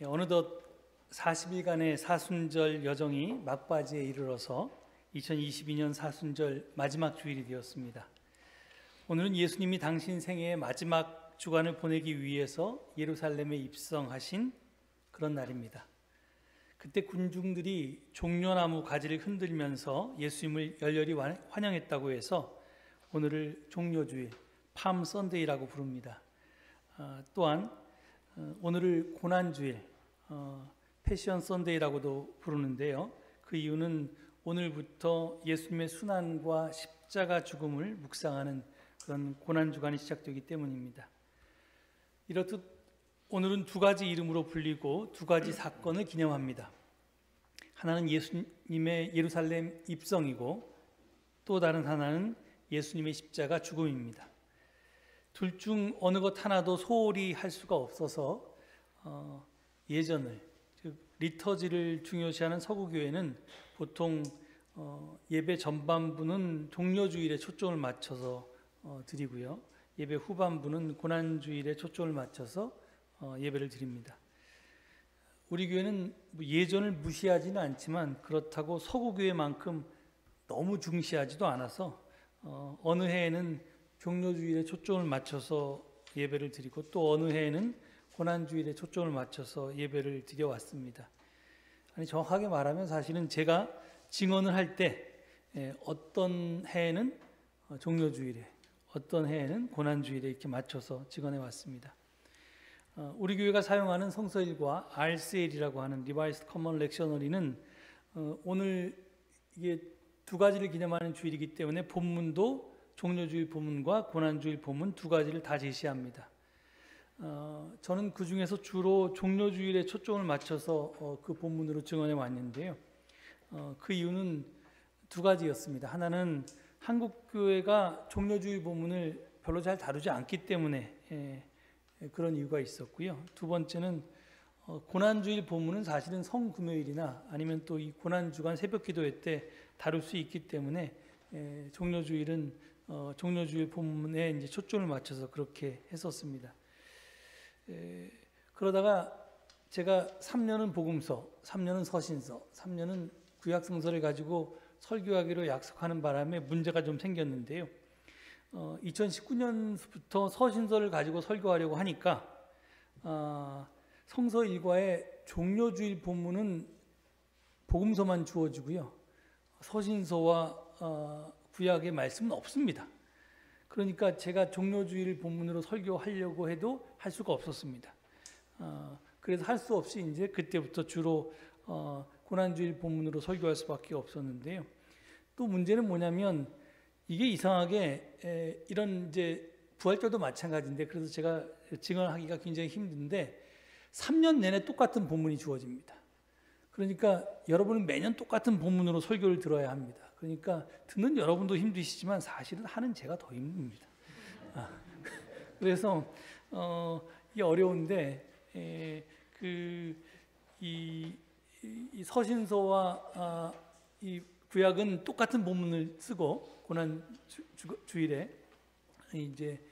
어느덧 40일간의 사순절 여정이 막바지에 이르러서 2022년 사순절 마지막 주일이 되었습니다. 오늘은 예수님이 당신 생애의 마지막 주간을 보내기 위해서 예루살렘에 입성하신 그런 날입니다. 그때 군중들이 종려나무 가지를 흔들면서 예수님을 열렬히 환영했다고 해서 오늘을 종려주일, 팜 선데이라고 부릅니다. 또한 오늘을 고난주일, 패션 선데이라고도 부르는데요. 그 이유는 오늘부터 예수님의 순환과 십자가 죽음을 묵상하는 그런 고난주간이 시작되기 때문입니다. 이렇듯 오늘은 두 가지 이름으로 불리고 두 가지 사건을 기념합니다. 하나는 예수님의 예루살렘 입성이고 또 다른 하나는 예수님의 십자가 죽음입니다. 둘 중 어느 것 하나도 소홀히 할 수가 없어서 예전을, 즉 리터지를 중요시하는 서구교회는 보통 예배 전반부는 종려주일에 초점을 맞춰서 드리고요, 예배 후반부는 고난주일에 초점을 맞춰서 예배를 드립니다. 우리 교회는 예전을 무시하지는 않지만 그렇다고 서구교회만큼 너무 중시하지도 않아서 어느 해에는 종려주일에 초점을 맞춰서 예배를 드리고 또 어느 해에는 고난주일에 초점을 맞춰서 예배를 드려왔습니다. 정확하게 말하면 사실은 제가 증언을 할 때 어떤 해에는 종려주일에, 어떤 해에는 고난주일에 이렇게 맞춰서 증언해 왔습니다. 우리 교회가 사용하는 성서일과 RCL이라고 하는 리바이스드 커먼 렉셔너리는 오늘 이게 두 가지를 기념하는 주일이기 때문에 본문도 종려주일 본문과 고난주일 본문 두 가지를 다 제시합니다. 저는 그 중에서 주로 종려주일에 초점을 맞춰서 그 본문으로 증언해 왔는데요. 그 이유는 두 가지였습니다. 하나는 한국교회가 종려주일 본문을 별로 잘 다루지 않기 때문에 그런 이유가 있었고요. 두 번째는 고난주일 본문은 사실은 성금요일이나 아니면 또 이 고난주간 새벽기도회 때 다룰 수 있기 때문에 종려주일은 종려주일 본문에 이제 초점을 맞춰서 그렇게 했었습니다. 그러다가 제가 3년은 복음서, 3년은 서신서, 3년은 구약성서를 가지고 설교하기로 약속하는 바람에 문제가 좀 생겼는데요. 2019년부터 서신서를 가지고 설교하려고 하니까 성서 일과의 종려주일 본문은 복음서만 주어지고요, 서신서와 구약의 말씀은 없습니다. 그러니까 제가 종려주일 본문으로 설교하려고 해도 할 수가 없었습니다. 그래서 할 수 없이 이제 그때부터 주로 고난주일 본문으로 설교할 수밖에 없었는데요. 또 문제는 뭐냐면 이게 이상하게 이런 이제 부활절도 마찬가지인데, 그래서 제가 증언하기가 굉장히 힘든데 3년 내내 똑같은 본문이 주어집니다. 그러니까 여러분은 매년 똑같은 본문으로 설교를 들어야 합니다. 그러니까 듣는 여러분도 힘드시지만 사실은 하는 제가 더 힘듭니다. 그래서 이게 어려운데 이 서신서와 이 구약은 똑같은 본문을 쓰고 고난 주일에 이제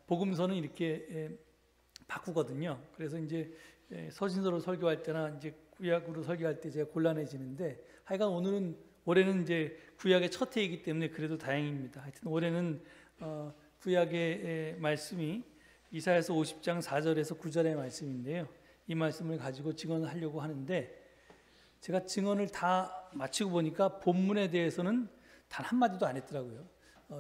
복음서는 이렇게 바꾸거든요. 그래서 이제 서신서로 설교할 때나 이제 구약으로 설교할 때 제가 곤란해지는데, 하여간 올해는 이제 구약의 첫 해이기 때문에 그래도 다행입니다. 하여튼 올해는 구약의 말씀이 이사야서 50장 4절에서 9절의 말씀인데요. 이 말씀을 가지고 증언을 하려고 하는데, 제가 증언을 다 마치고 보니까 본문에 대해서는 단 한마디도 안 했더라고요.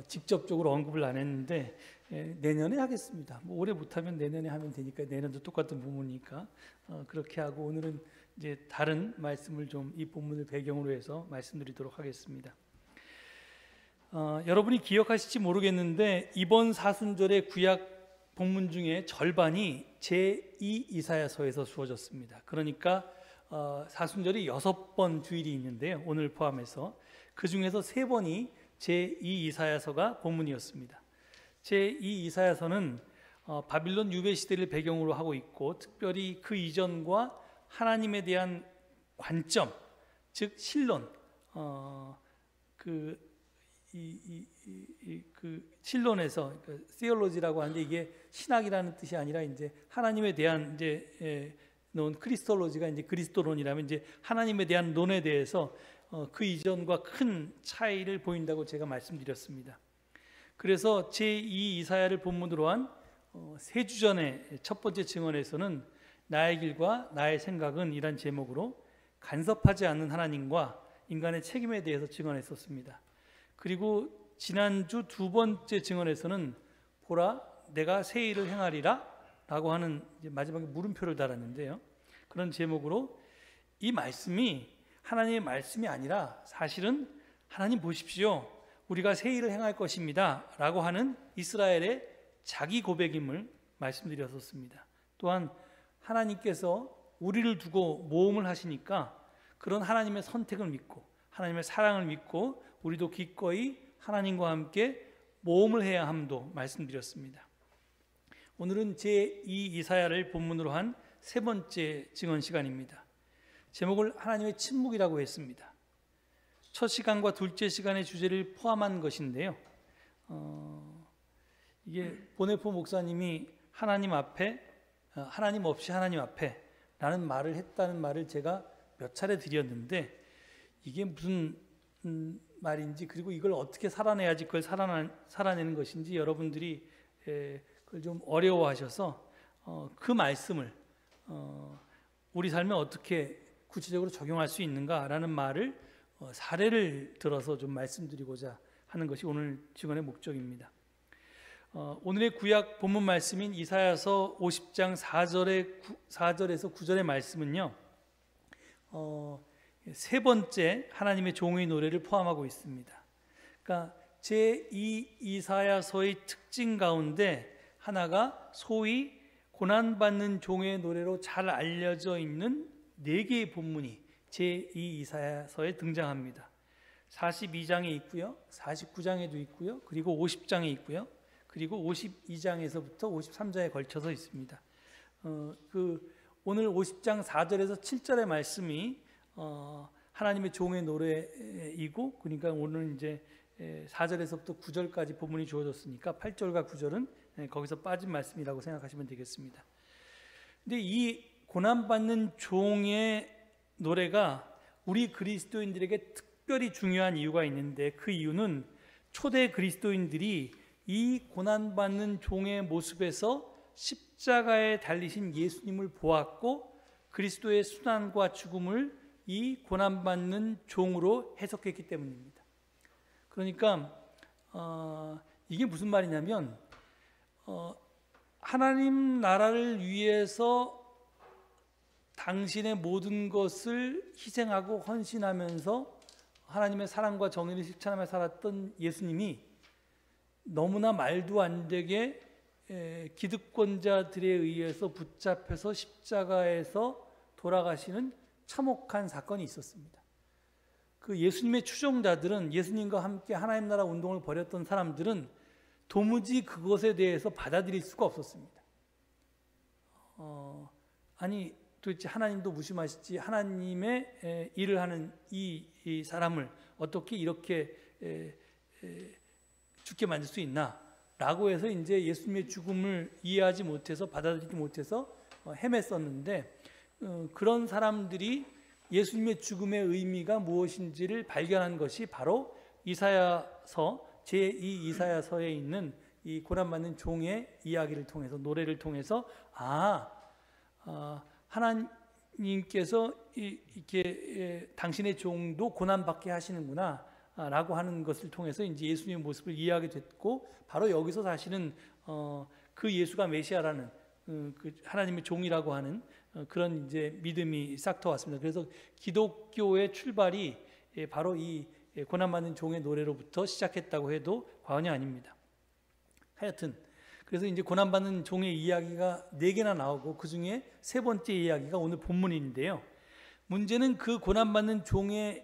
직접적으로 언급을 안 했는데 내년에 하겠습니다. 올해 못하면 내년에 하면 되니까, 내년도 똑같은 본문이니까 그렇게 하고 오늘은 이제 다른 말씀을 좀 이 본문을 배경으로 해서 말씀드리도록 하겠습니다. 여러분이 기억하실지 모르겠는데 이번 사순절의 구약 본문 중에 절반이 제2 이사야서에서 주어졌습니다. 그러니까 사순절이 6번 주일이 있는데요, 오늘 포함해서 그 중에서 3번이 제2 이사야서가 본문이었습니다. 제2 이사야서는 바빌론 유배 시대를 배경으로 하고 있고, 특별히 그 이전과 하나님에 대한 관점, 즉 신론, 그 신론에서 그 theology라고 하는데 이게 신학이라는 뜻이 아니라 이제 하나님에 대한 이제 논 크리스톨로지가 이제 그리스도론이라면 이제 하나님에 대한 논에 대해서 그 이전과 큰 차이를 보인다고 제가 말씀드렸습니다. 그래서 제2 이사야를 본문으로 한 3주 전에 첫 번째 증언에서는 나의 길과 나의 생각은 이란 제목으로 간섭하지 않는 하나님과 인간의 책임에 대해서 증언했었습니다. 그리고 지난주 두 번째 증언에서는 보라 내가 새 일을 행하리라 라고 하는 이제 마지막에 물음표를 달았는데요. 그런 제목으로 이 말씀이 하나님의 말씀이 아니라 사실은 하나님 보십시오. 우리가 새 일을 행할 것입니다 라고 하는 이스라엘의 자기 고백임을 말씀드렸었습니다. 또한 하나님께서 우리를 두고 모험을 하시니까 그런 하나님의 선택을 믿고 하나님의 사랑을 믿고 우리도 기꺼이 하나님과 함께 모험을 해야 함도 말씀드렸습니다. 오늘은 제2 이사야를 본문으로 한 세 번째 증언 시간입니다. 제목을 하나님의 침묵이라고 했습니다. 첫 시간과 둘째 시간의 주제를 포함한 것인데요. 이게 보네포 목사님이 하나님 앞에 하나님 없이 하나님 앞에 라는 말을 했다는 말을 제가 몇 차례 드렸는데 이게 무슨 말인지 그리고 이걸 어떻게 살아내야지 그걸 살아내는 것인지 여러분들이 그걸 좀 어려워하셔서 그 말씀을 우리 삶에 어떻게 구체적으로 적용할 수 있는가라는 말을 사례를 들어서 좀 말씀드리고자 하는 것이 오늘 증언의 목적입니다. 오늘의 구약 본문 말씀인 이사야서 50장 4절에서 9절의 말씀은요. 세 번째 하나님의 종의 노래를 포함하고 있습니다. 그러니까 제2 이사야서의 특징 가운데 하나가 소위 고난받는 종의 노래로 잘 알려져 있는 4개의 본문이 제2 이사야서에 등장합니다. 42장에 있고요. 49장에도 있고요. 그리고 50장에 있고요. 그리고 52장에서부터 53장에 걸쳐서 있습니다. 오늘 50장 4절에서 7절의 말씀이 하나님의 종의 노래이고 그러니까 오늘 이제 4절에서부터 9절까지 본문이 주어졌으니까 8절과 9절은 거기서 빠진 말씀이라고 생각하시면 되겠습니다. 근데 이 고난받는 종의 노래가 우리 그리스도인들에게 특별히 중요한 이유가 있는데 그 이유는 초대 그리스도인들이 이 고난받는 종의 모습에서 십자가에 달리신 예수님을 보았고 그리스도의 순환과 죽음을 이 고난받는 종으로 해석했기 때문입니다. 그러니까 이게 무슨 말이냐면 하나님 나라를 위해서 당신의 모든 것을 희생하고 헌신하면서 하나님의 사랑과 정의를 실천하며 살았던 예수님이 너무나 말도 안 되게 기득권자들에 의해서 붙잡혀서 십자가에서 돌아가시는 참혹한 사건이 있었습니다. 그 예수님의 추종자들은 예수님과 함께 하나님 나라 운동을 벌였던 사람들은 도무지 그것에 대해서 받아들일 수가 없었습니다. 아니 도대체 하나님도 무심하시지 하나님의 일을 하는 이 사람을 어떻게 이렇게 죽게 만들 수 있나? 라고 해서 이제 예수님의 죽음을 이해하지 못해서 받아들이지 못해서 헤맸었는데 그런 사람들이 예수님의 죽음의 의미가 무엇인지를 발견한 것이 바로 이사야서 제2 이사야서에 있는 이 고난받는 종의 이야기를 통해서 노래를 통해서 하나님께서 이렇게 당신의 종도 고난받게 하시는구나 라고 하는 것을 통해서 이제 예수님의 모습을 이해하게 됐고 바로 여기서 사실은 그 예수가 메시아라는 그 하나님의 종이라고 하는 그런 이제 믿음이 싹 터왔습니다. 그래서 기독교의 출발이 바로 이 고난받는 종의 노래로부터 시작했다고 해도 과언이 아닙니다. 하여튼 그래서 이제 고난받는 종의 이야기가 4개나 나오고 그 중에 세 번째 이야기가 오늘 본문인데요. 문제는 그 고난받는 종이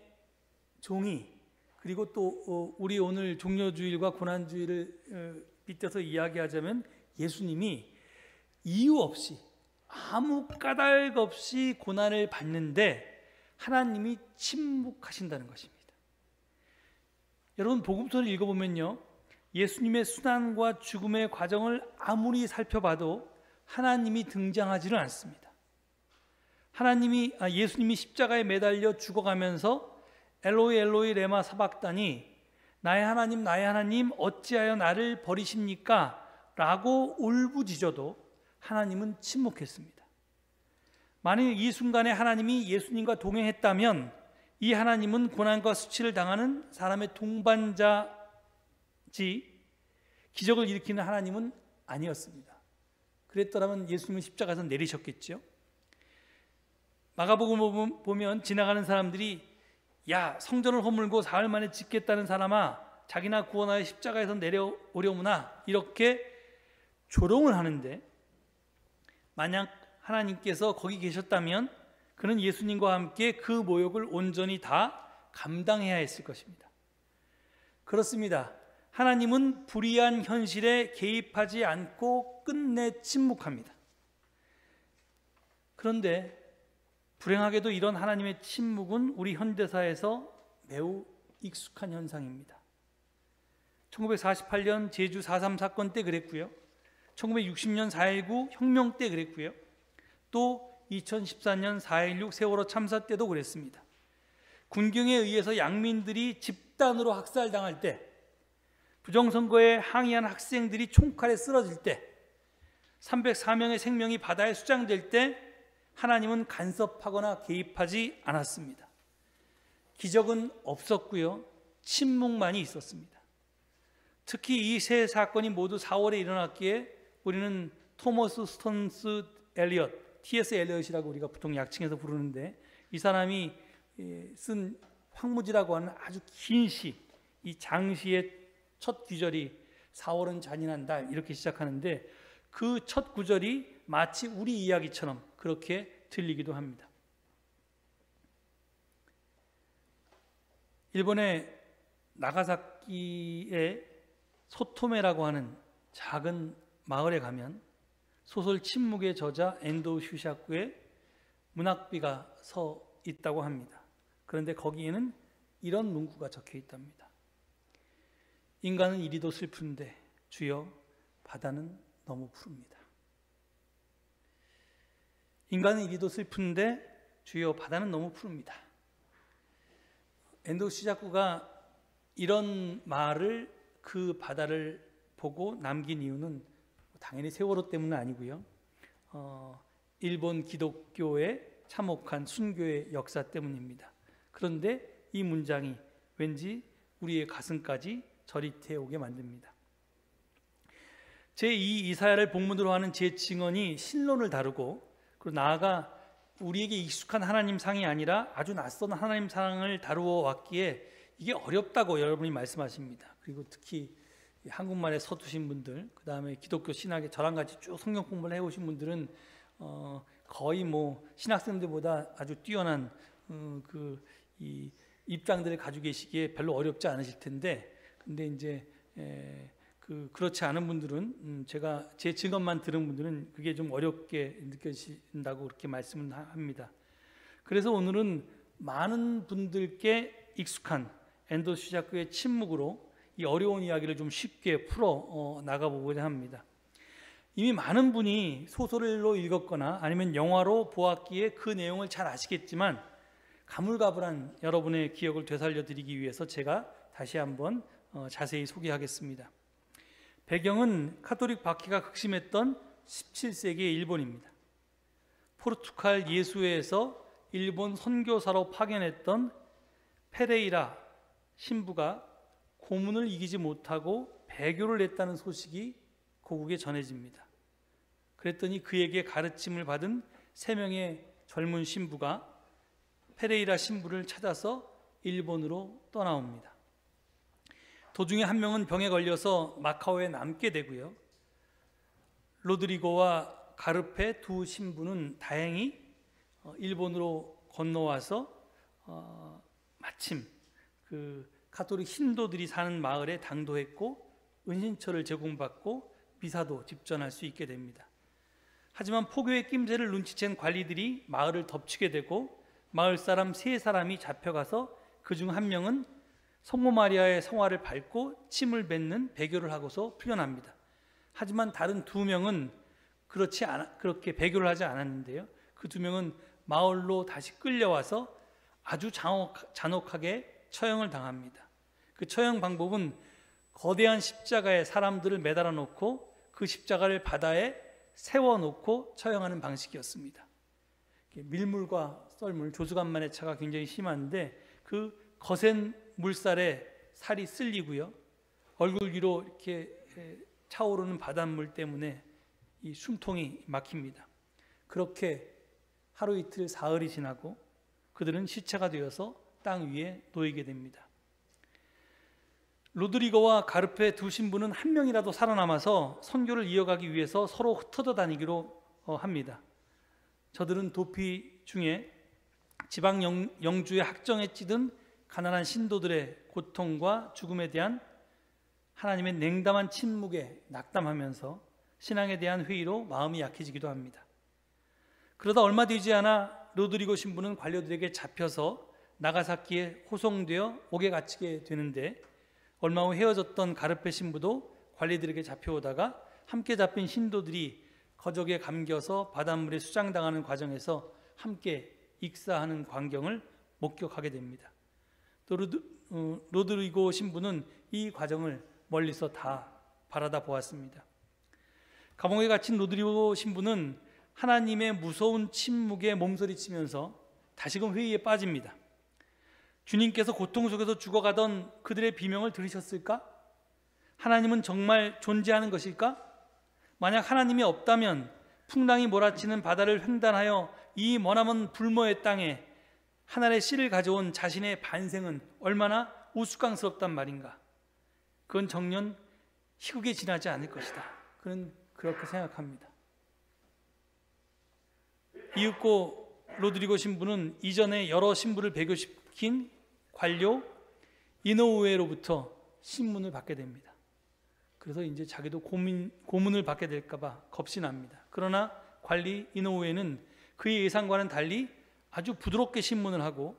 그리고 또 우리 오늘 종려주일과 고난주일을 빗대서 이야기하자면 예수님이 이유 없이 아무 까닭 없이 고난을 받는데 하나님이 침묵하신다는 것입니다. 여러분 복음서를 읽어보면요, 예수님의 순환과 죽음의 과정을 아무리 살펴봐도 하나님이 등장하지는 않습니다. 예수님이 십자가에 매달려 죽어가면서 엘로이 엘로이 레마 사박다니, 나의 하나님 어찌하여 나를 버리십니까? 라고 울부짖어도 하나님은 침묵했습니다. 만일 이 순간에 하나님이 예수님과 동행했다면 이 하나님은 고난과 수치를 당하는 사람의 동반자지 기적을 일으키는 하나님은 아니었습니다. 그랬더라면 예수님은 십자가에서 내리셨겠죠. 마가복음 보면 지나가는 사람들이 야, 성전을 허물고 사흘 만에 짓겠다는 사람아, 자기나 구원하여 십자가에서 내려오려무나, 이렇게 조롱을 하는데, 만약 하나님께서 거기 계셨다면 그는 예수님과 함께 그 모욕을 온전히 다 감당해야 했을 것입니다. 그렇습니다. 하나님은 불의한 현실에 개입하지 않고 끝내 침묵합니다. 그런데 불행하게도 이런 하나님의 침묵은 우리 현대사에서 매우 익숙한 현상입니다. 1948년 제주 4.3 사건 때 그랬고요, 1960년 4.19 혁명 때 그랬고요, 또 2014년 4.16 세월호 참사 때도 그랬습니다. 군경에 의해서 양민들이 집단으로 학살당할 때, 부정선거에 항의한 학생들이 총칼에 쓰러질 때, 304명의 생명이 바다에 수장될 때 하나님은 간섭하거나 개입하지 않았습니다. 기적은 없었고요, 침묵만이 있었습니다. 특히 이 세 사건이 모두 4월에 일어났기에 우리는 토머스 스턴스 엘리엇, T.S. 엘리엇이라고 우리가 보통 약칭해서 부르는데, 이 사람이 쓴 황무지라고 하는 아주 긴 시, 이 장시의 첫 구절이 4월은 잔인한 달, 이렇게 시작하는데 그 첫 구절이 마치 우리 이야기처럼 그렇게 들리기도 합니다. 일본의 나가사키의 소토메라고 하는 작은 마을에 가면 소설 침묵의 저자 엔도 슈샤쿠의 문학비가 서 있다고 합니다. 그런데 거기에는 이런 문구가 적혀 있답니다. 인간은 이리도 슬픈데 주여 바다는 너무 푸릅니다. 인간은 이리도 슬픈데 주여 바다는 너무 푸릅니다. 엔도 슈샤쿠가 이런 말을, 그 바다를 보고 남긴 이유는 당연히 세월호 때문은 아니고요, 일본 기독교의 참혹한 순교의 역사 때문입니다. 그런데 이 문장이 왠지 우리의 가슴까지 저릿해오게 만듭니다. 제2 이사야를 본문으로 하는 제 증언이 신론을 다루고, 그리고 나아가 우리에게 익숙한 하나님 상이 아니라 아주 낯선 하나님 상을 다루어 왔기에 이게 어렵다고 여러분이 말씀하십니다. 그리고 특히 한국말에 서두신 분들, 그 다음에 기독교 신학에 저랑 같이 쭉 성경 공부를 해오신 분들은 거의 뭐 신학생들보다 아주 뛰어난 이 입장들을 가지고 계시기에 별로 어렵지 않으실 텐데, 근데 이제 그렇지 않은 분들은, 제가 제 증언만 들은 분들은 그게 좀 어렵게 느껴진다고 그렇게 말씀을 합니다. 그래서 오늘은 많은 분들께 익숙한 엔도 슈샤쿠의 침묵으로 이 어려운 이야기를 좀 쉽게 풀어 나가보고자 합니다. 이미 많은 분이 소설로 읽었거나 아니면 영화로 보았기에 그 내용을 잘 아시겠지만, 가물가물한 여러분의 기억을 되살려드리기 위해서 제가 다시 한번 자세히 소개하겠습니다. 배경은 카톨릭 박해가 극심했던 17세기의 일본입니다. 포르투갈 예수회에서 일본 선교사로 파견했던 페레이라 신부가 고문을 이기지 못하고 배교를 했다는 소식이 고국에 전해집니다. 그랬더니 그에게 가르침을 받은 3명의 젊은 신부가 페레이라 신부를 찾아서 일본으로 떠나옵니다. 도중에 한 명은 병에 걸려서 마카오에 남게 되고요, 로드리고와 가르페 두 신부는 다행히 일본으로 건너와서 마침 그 가톨릭 신도들이 사는 마을에 당도했고 은신처를 제공받고 미사도 집전할 수 있게 됩니다. 하지만 포교의 낌새를 눈치챈 관리들이 마을을 덮치게 되고 마을 사람 3사람이 잡혀가서 그중 한 명은 성모 마리아의 성화를 밟고 침을 뱉는 배교를 하고서 풀려납니다. 하지만 다른 두 명은 그렇게 배교를 하지 않았는데요. 그 두 명은 마을로 다시 끌려와서 아주 잔혹하게 처형을 당합니다. 그 처형 방법은 거대한 십자가에 사람들을 매달아 놓고 그 십자가를 바다에 세워놓고 처형하는 방식이었습니다. 밀물과 썰물, 조수간만의 차가 굉장히 심한데 그 거센 물살에 살이 쓸리고요. 얼굴 위로 이렇게 차오르는 바닷물 때문에 이 숨통이 막힙니다. 그렇게 하루 이틀 사흘이 지나고 그들은 시체가 되어서 땅 위에 놓이게 됩니다. 로드리고와 가르페 두 신부는 한 명이라도 살아남아서 선교를 이어가기 위해서 서로 흩어져 다니기로 합니다. 저들은 도피 중에 지방 영주의 학정에 찌든 가난한 신도들의 고통과 죽음에 대한 하나님의 냉담한 침묵에 낙담하면서 신앙에 대한 회의로 마음이 약해지기도 합니다. 그러다 얼마 되지 않아 로드리고 신부는 관료들에게 잡혀서 나가사키에 호송되어 옥에 갇히게 되는데, 얼마 후 헤어졌던 가르페 신부도 관리들에게 잡혀오다가 함께 잡힌 신도들이 거적에 감겨서 바닷물에 수장당하는 과정에서 함께 익사하는 광경을 목격하게 됩니다. 또 로드리고 신부는 이 과정을 멀리서 다 바라다 보았습니다. 감옥에 갇힌 로드리고 신부는 하나님의 무서운 침묵에 몸서리치면서 다시금 회의에 빠집니다. 주님께서 고통 속에서 죽어가던 그들의 비명을 들으셨을까? 하나님은 정말 존재하는 것일까? 만약 하나님이 없다면 풍랑이 몰아치는 바다를 횡단하여 이 머나먼 불모의 땅에 한 알의 씨를 가져온 자신의 반생은 얼마나 우스꽝스럽단 말인가? 그건 정녕 희극에 지나지 않을 것이다. 그는 그렇게 생각합니다. 이윽고 로드리고 신부는 이전에 여러 신부를 배교시킨 관료 이노우에로부터 신문을 받게 됩니다. 그래서 이제 자기도 고문을 받게 될까봐 겁이 납니다. 그러나 관리 이노우에는 그의 예상과는 달리 아주 부드럽게 신문을 하고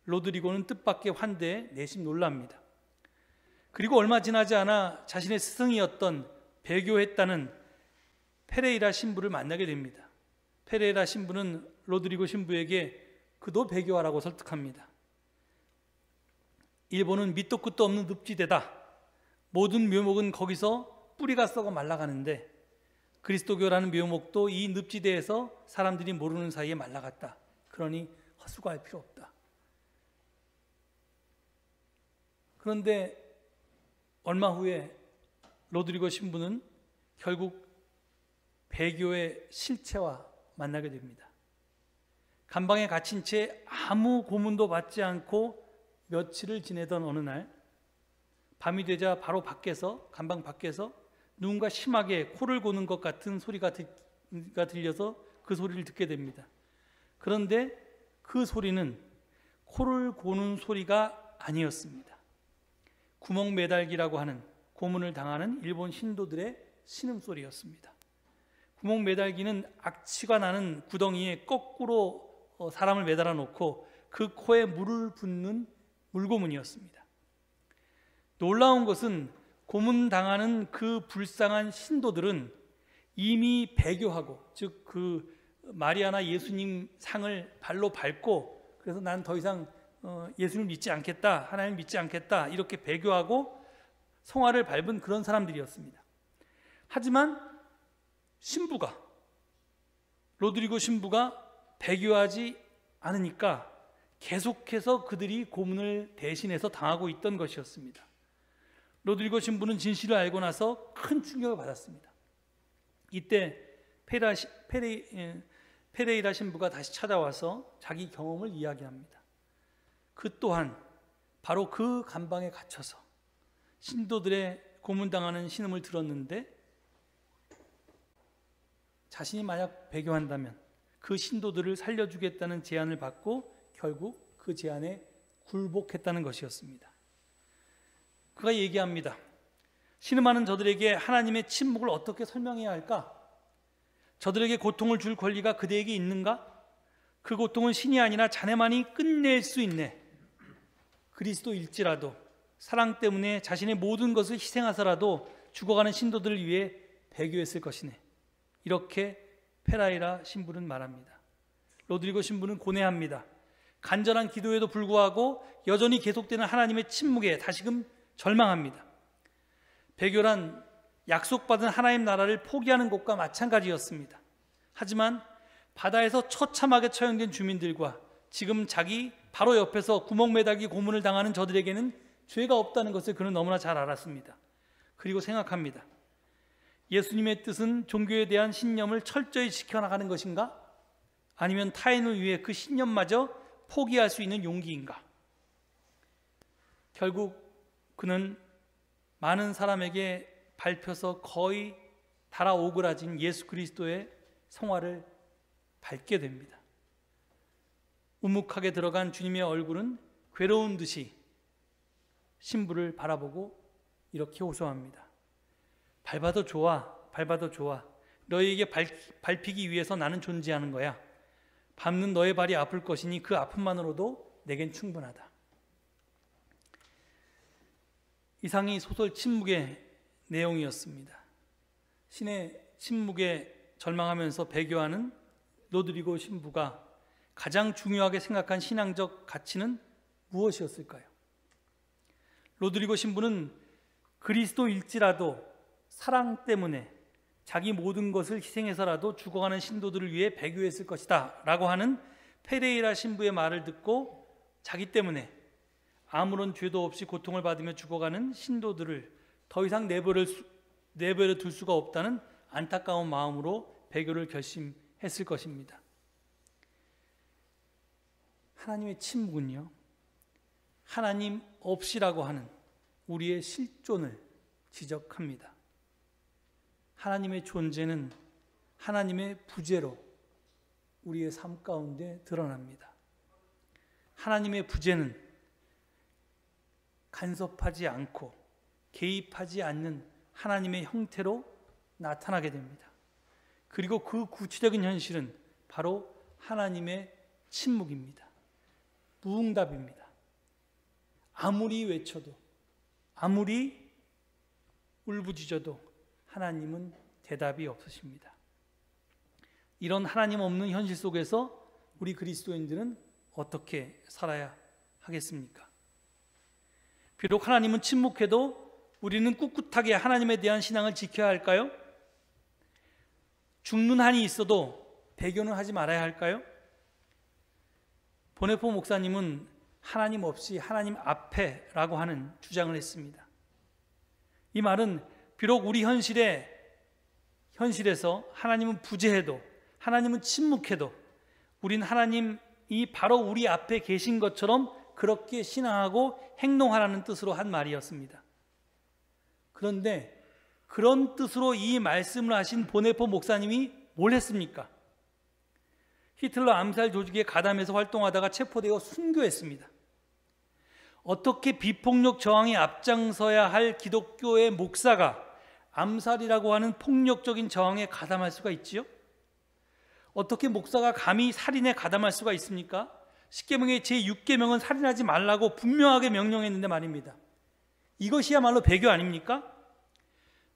로드리고는 뜻밖의 환대에 내심 놀랍니다. 그리고 얼마 지나지 않아 자신의 스승이었던 배교했다는 페레이라 신부를 만나게 됩니다. 페레이라 신부는 로드리고 신부에게 그도 배교하라고 설득합니다. 일본은 밑도 끝도 없는 늪지대다. 모든 묘목은 거기서 뿌리가 썩어 말라가는데 그리스도교라는 묘목도 이 늪지대에서 사람들이 모르는 사이에 말라갔다. 그러니 헛수고할 필요 없다. 그런데 얼마 후에 로드리고 신부는 결국 배교의 실체와 만나게 됩니다. 감방에 갇힌 채 아무 고문도 받지 않고 며칠을 지내던 어느 날, 밤이 되자 바로 감방 밖에서 누군가 심하게 코를 고는 것 같은 소리가 들려서 그 소리를 듣게 됩니다. 그런데 그 소리는 코를 고는 소리가 아니었습니다. 구멍 매달기라고 하는 고문을 당하는 일본 신도들의 신음소리였습니다. 구멍 매달기는 악취가 나는 구덩이에 거꾸로 사람을 매달아 놓고 그 코에 물을 붓는 물고문이었습니다. 놀라운 것은 고문당하는 그 불쌍한 신도들은 이미 배교하고, 즉 그 마리아나 예수님 상을 발로 밟고, 그래서 난 더 이상 예수를 믿지 않겠다, 하나님을 믿지 않겠다, 이렇게 배교하고 성화를 밟은 그런 사람들이었습니다. 하지만 로드리고 신부가 배교하지 않으니까 계속해서 그들이 고문을 대신해서 당하고 있던 것이었습니다. 로드리고 신부는 진실을 알고 나서 큰 충격을 받았습니다. 이때 페레이라 신부가 다시 찾아와서 자기 경험을 이야기합니다. 그 또한 바로 그 감방에 갇혀서 신도들의 고문당하는 신음을 들었는데, 자신이 만약 배교한다면 그 신도들을 살려주겠다는 제안을 받고 결국 그 제안에 굴복했다는 것이었습니다. 그가 얘기합니다. 신음하는 저들에게 하나님의 침묵을 어떻게 설명해야 할까? 저들에게 고통을 줄 권리가 그대에게 있는가? 그 고통은 신이 아니라 자네만이 끝낼 수 있네. 그리스도일지라도 사랑 때문에 자신의 모든 것을 희생하서라도 죽어가는 신도들을 위해 배교했을 것이네. 이렇게 페라이라 신부는 말합니다. 로드리고 신부는 고뇌합니다. 간절한 기도에도 불구하고 여전히 계속되는 하나님의 침묵에 다시금 절망합니다. 배교란 약속받은 하나님 나라를 포기하는 것과 마찬가지였습니다. 하지만 바다에서 처참하게 처형된 주민들과 지금 자기 바로 옆에서 구멍 매달기 고문을 당하는 저들에게는 죄가 없다는 것을 그는 너무나 잘 알았습니다. 그리고 생각합니다. 예수님의 뜻은 종교에 대한 신념을 철저히 지켜나가는 것인가? 아니면 타인을 위해 그 신념마저 포기할 수 있는 용기인가? 결국 그는 많은 사람에게 밟혀서 거의 달아오그라진 예수 그리스도의 성화를 밟게 됩니다. 우묵하게 들어간 주님의 얼굴은 괴로운 듯이 신부를 바라보고 이렇게 호소합니다. 밟아도 좋아, 밟아도 좋아. 너희에게 밟히기 위해서 나는 존재하는 거야. 밟는 너의 발이 아플 것이니 그 아픔만으로도 내겐 충분하다. 이상이 소설 침묵의 내용이었습니다. 신의 침묵에 절망하면서 배교하는 로드리고 신부가 가장 중요하게 생각한 신앙적 가치는 무엇이었을까요? 로드리고 신부는 그리스도일지라도 사랑 때문에 자기 모든 것을 희생해서라도 죽어가는 신도들을 위해 배교했을 것이다 라고 하는 페레이라 신부의 말을 듣고 자기 때문에 아무런 죄도 없이 고통을 받으며 죽어가는 신도들을 더 이상 내버려 둘 수가 없다는 안타까운 마음으로 배교를 결심했을 것입니다. 하나님의 침묵은요, 하나님 없이라고 하는 우리의 실존을 지적합니다. 하나님의 존재는 하나님의 부재로 우리의 삶 가운데 드러납니다. 하나님의 부재는 간섭하지 않고 개입하지 않는 하나님의 형태로 나타나게 됩니다. 그리고 그 구체적인 현실은 바로 하나님의 침묵입니다. 무응답입니다. 아무리 외쳐도, 아무리 울부짖어도 하나님은 대답이 없으십니다. 이런 하나님 없는 현실 속에서 우리 그리스도인들은 어떻게 살아야 하겠습니까? 비록 하나님은 침묵해도 우리는 꿋꿋하게 하나님에 대한 신앙을 지켜야 할까요? 죽는 한이 있어도 배교는 하지 말아야 할까요? 보네포 목사님은 하나님 없이 하나님 앞에라고 하는 주장을 했습니다. 이 말은 비록 우리 현실에서 하나님은 부재해도, 하나님은 침묵해도 우린 하나님이 바로 우리 앞에 계신 것처럼 그렇게 신앙하고 행동하라는 뜻으로 한 말이었습니다. 그런데 그런 뜻으로 이 말씀을 하신 보네포 목사님이 뭘 했습니까? 히틀러 암살 조직에 가담해서 활동하다가 체포되어 순교했습니다. 어떻게 비폭력 저항에 앞장서야 할 기독교의 목사가 암살이라고 하는 폭력적인 저항에 가담할 수가 있지요? 어떻게 목사가 감히 살인에 가담할 수가 있습니까? 십계명의 제6계명은 살인하지 말라고 분명하게 명령했는데 말입니다. 이것이야말로 배교 아닙니까?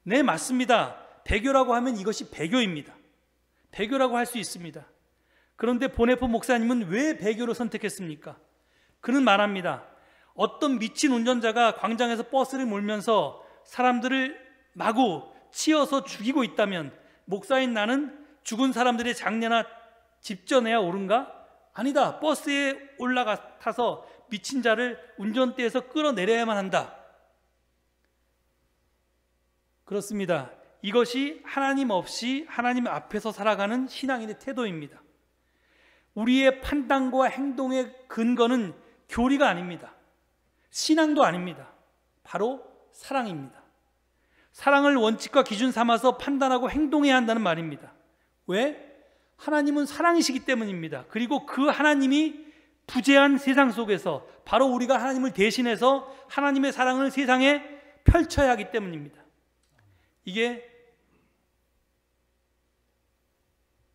네, 맞습니다. 배교라고 하면 이것이 배교입니다. 배교라고 할 수 있습니다. 그런데 보네포 목사님은 왜 배교를 선택했습니까? 그는 말합니다. 어떤 미친 운전자가 광장에서 버스를 몰면서 사람들을 마구 치어서 죽이고 있다면 목사인 나는 죽은 사람들의 장례나 집전해야 옳은가? 아니다. 버스에 타서 미친 자를 운전대에서 끌어내려야만 한다. 그렇습니다. 이것이 하나님 없이 하나님 앞에서 살아가는 신앙인의 태도입니다. 우리의 판단과 행동의 근거는 교리가 아닙니다. 신앙도 아닙니다. 바로 사랑입니다. 사랑을 원칙과 기준 삼아서 판단하고 행동해야 한다는 말입니다. 왜? 하나님은 사랑이시기 때문입니다. 그리고 그 하나님이 부재한 세상 속에서 바로 우리가 하나님을 대신해서 하나님의 사랑을 세상에 펼쳐야 하기 때문입니다. 이게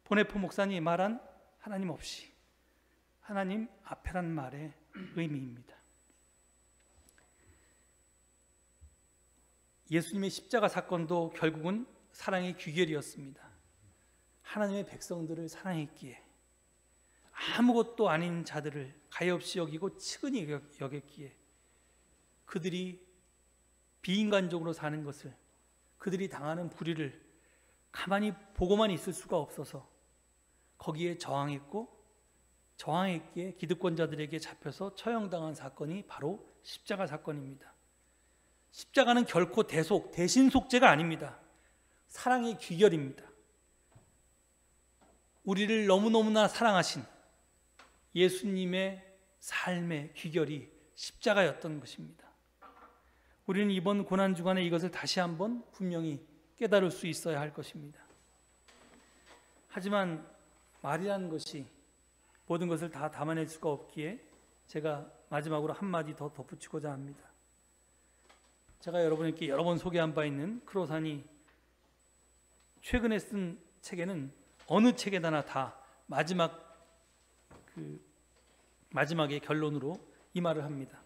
보네포 목사님이 말한 하나님 없이 하나님 앞에란 말의 의미입니다. 예수님의 십자가 사건도 결국은 사랑의 귀결이었습니다. 하나님의 백성들을 사랑했기에, 아무것도 아닌 자들을 가엾이 여기고 측은히 여겼기에, 그들이 비인간적으로 사는 것을, 그들이 당하는 불의를 가만히 보고만 있을 수가 없어서 거기에 저항했기에 기득권자들에게 잡혀서 처형당한 사건이 바로 십자가 사건입니다. 십자가는 결코 대신속죄가 아닙니다. 사랑의 귀결입니다. 우리를 너무너무나 사랑하신 예수님의 삶의 귀결이 십자가였던 것입니다. 우리는 이번 고난주간에 이것을 다시 한번 분명히 깨달을 수 있어야 할 것입니다. 하지만 말이라는 것이 모든 것을 다 담아낼 수가 없기에 제가 마지막으로 한마디 더 덧붙이고자 합니다. 제가 여러분께 여러 번 소개한 바 있는 크로산이 최근에 쓴 책에는 어느 책에다나 다 마지막의 결론으로 이 말을 합니다.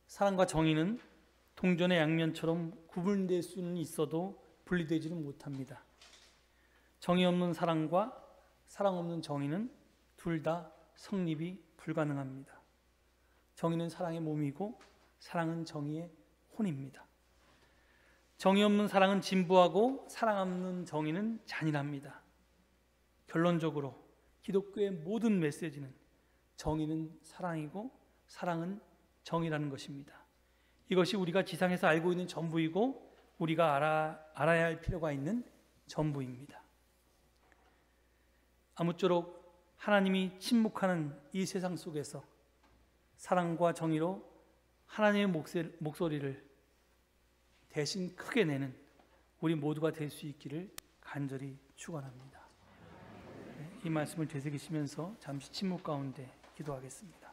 사랑과 정의는 동전의 양면처럼 구분될 수는 있어도 분리되지는 못합니다. 정의 없는 사랑과 사랑 없는 정의는 둘 다 성립이 불가능합니다. 정의는 사랑의 몸이고 사랑은 정의의 혼입니다. 정의 없는 사랑은 진부하고 사랑 없는 정의는 잔인합니다. 결론적으로 기독교의 모든 메시지는 정의는 사랑이고 사랑은 정의라는 것입니다. 이것이 우리가 지상에서 알고 있는 전부이고 우리가 알아야 할 필요가 있는 전부입니다. 아무쪼록 하나님이 침묵하는 이 세상 속에서 사랑과 정의로 하나님의 목소리를 대신 크게 내는 우리 모두가 될 수 있기를 간절히 축원합니다. 이 말씀을 되새기시면서 잠시 침묵 가운데 기도하겠습니다.